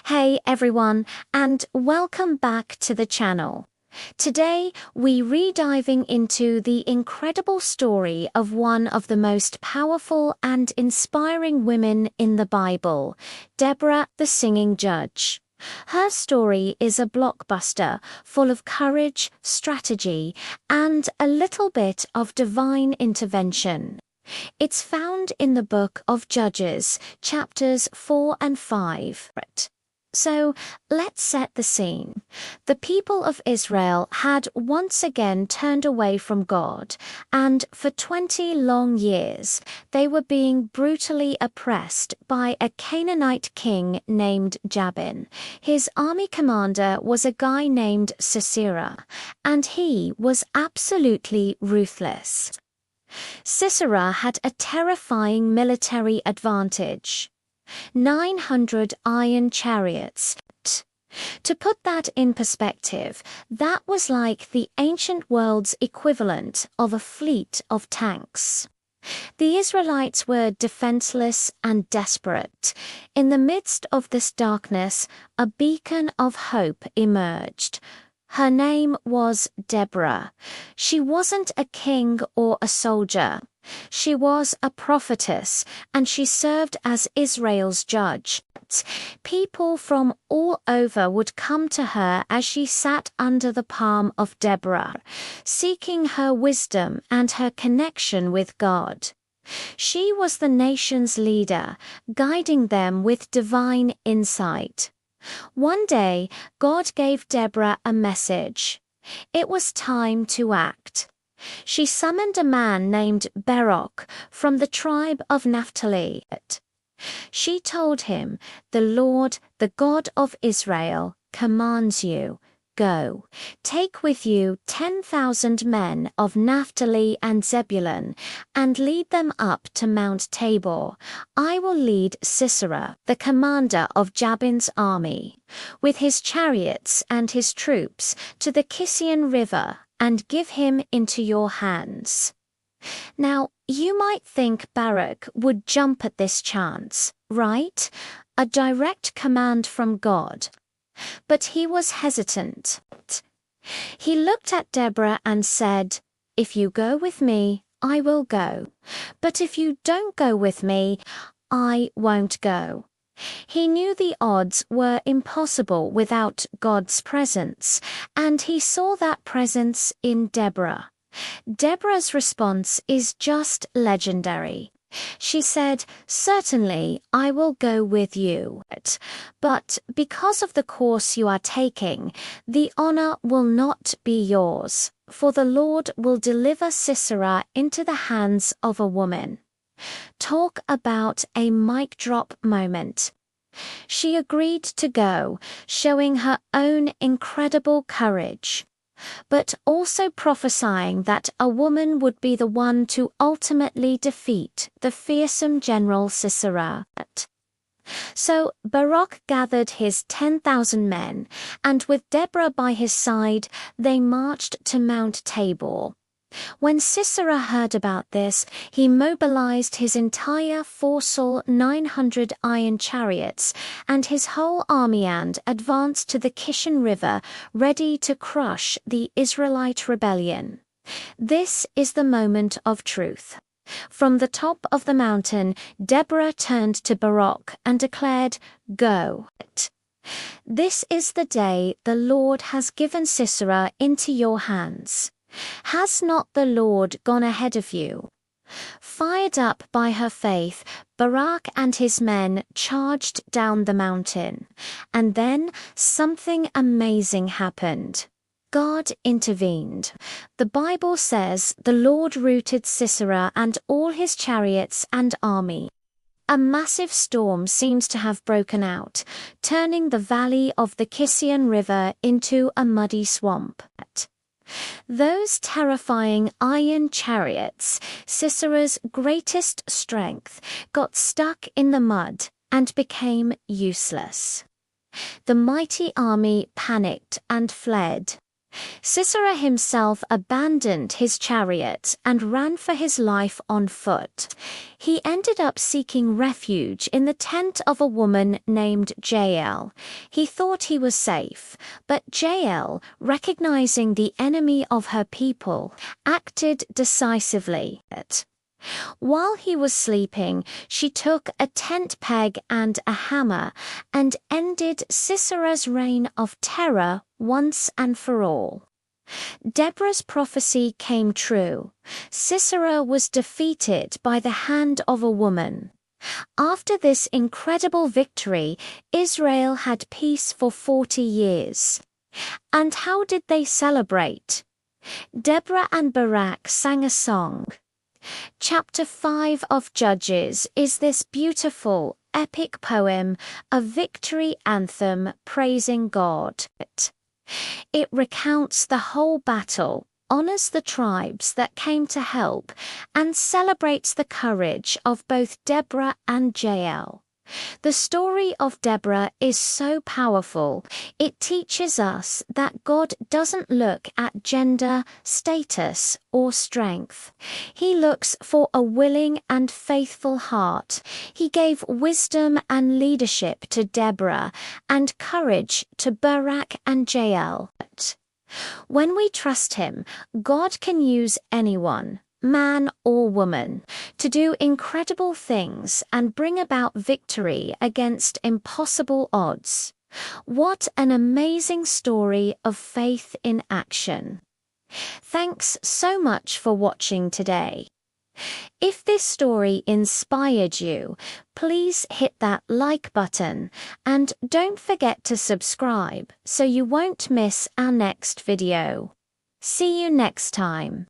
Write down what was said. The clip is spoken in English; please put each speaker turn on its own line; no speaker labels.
Hey everyone, and welcome back to the channel. Today, we re-diving into the incredible story of one of the most powerful and inspiring women in the Bible, Deborah the singing judge. Her story is a blockbuster full of courage, strategy, and a little bit of divine intervention. It's found in the book of Judges, chapters 4 and 5. So, let's set the scene. The people of Israel had once again turned away from God, and for 20 long years, they were being brutally oppressed by a Canaanite king named Jabin. His army commander was a guy named Sisera, and he was absolutely ruthless. Sisera had a terrifying military advantage. 900 iron chariots. To put that in perspective, that was like the ancient world's equivalent of a fleet of tanks. The Israelites were defenseless and desperate. In the midst of this darkness, a beacon of hope emerged. Her name was Deborah. She wasn't a king or a soldier. She was a prophetess, and she served as Israel's judge. People from all over would come to her as she sat under the palm of Deborah, seeking her wisdom and her connection with God. She was the nation's leader, guiding them with divine insight. One day, God gave Deborah a message. It was time to act. She summoned a man named Barak from the tribe of Naphtali. She told him, "The Lord, the God of Israel, commands you, go, take with you 10,000 men of Naphtali and Zebulun, and lead them up to Mount Tabor. I will lead Sisera, the commander of Jabin's army, with his chariots and his troops, to the Kisian River, and give him into your hands." Now, you might think Barak would jump at this chance, right? A direct command from God. But he was hesitant. He looked at Deborah and said, "If you go with me, I will go. But if you don't go with me, I won't go." He knew the odds were impossible without God's presence, and he saw that presence in Deborah. Deborah's response is just legendary. She said, "Certainly, I will go with you. But because of the course you are taking, the honor will not be yours, for the Lord will deliver Sisera into the hands of a woman." Talk about a mic drop moment. She agreed to go, showing her own incredible courage, but also prophesying that a woman would be the one to ultimately defeat the fearsome general Sisera. So Barak gathered his 10,000 men, and with Deborah by his side, they marched to Mount Tabor. When Sisera heard about this, he mobilized his entire 900 iron chariots and his whole army and advanced to the Kishon River, ready to crush the Israelite rebellion. This is the moment of truth. From the top of the mountain, Deborah turned to Barak and declared, "Go. This is the day the Lord has given Sisera into your hands. Has not the Lord gone ahead of you?" Fired up by her faith, Barak and his men charged down the mountain. And then something amazing happened. God intervened. The Bible says the Lord routed Sisera and all his chariots and army. A massive storm seems to have broken out, turning the valley of the Kisian River into a muddy swamp. Those terrifying iron chariots, Sisera's greatest strength, got stuck in the mud and became useless. The mighty army panicked and fled. Sisera himself abandoned his chariot and ran for his life on foot. He ended up seeking refuge in the tent of a woman named Jael. He thought he was safe, but Jael, recognizing the enemy of her people, acted decisively. While he was sleeping, she took a tent peg and a hammer and ended Sisera's reign of terror once and for all. Deborah's prophecy came true. Sisera was defeated by the hand of a woman. After this incredible victory, Israel had peace for 40 years. And how did they celebrate? Deborah and Barak sang a song. Chapter 5 of Judges is this beautiful, epic poem, a victory anthem praising God. It recounts the whole battle, honors the tribes that came to help, and celebrates the courage of both Deborah and Jael. The story of Deborah is so powerful. It teaches us that God doesn't look at gender, status, or strength. He looks for a willing and faithful heart. He gave wisdom and leadership to Deborah and courage to Barak and Jael. When we trust Him, God can use anyone, man or woman, to do incredible things and bring about victory against impossible odds. What an amazing story of faith in action. Thanks so much for watching today. If this story inspired you, please hit that like button and don't forget to subscribe so you won't miss our next video. See you next time.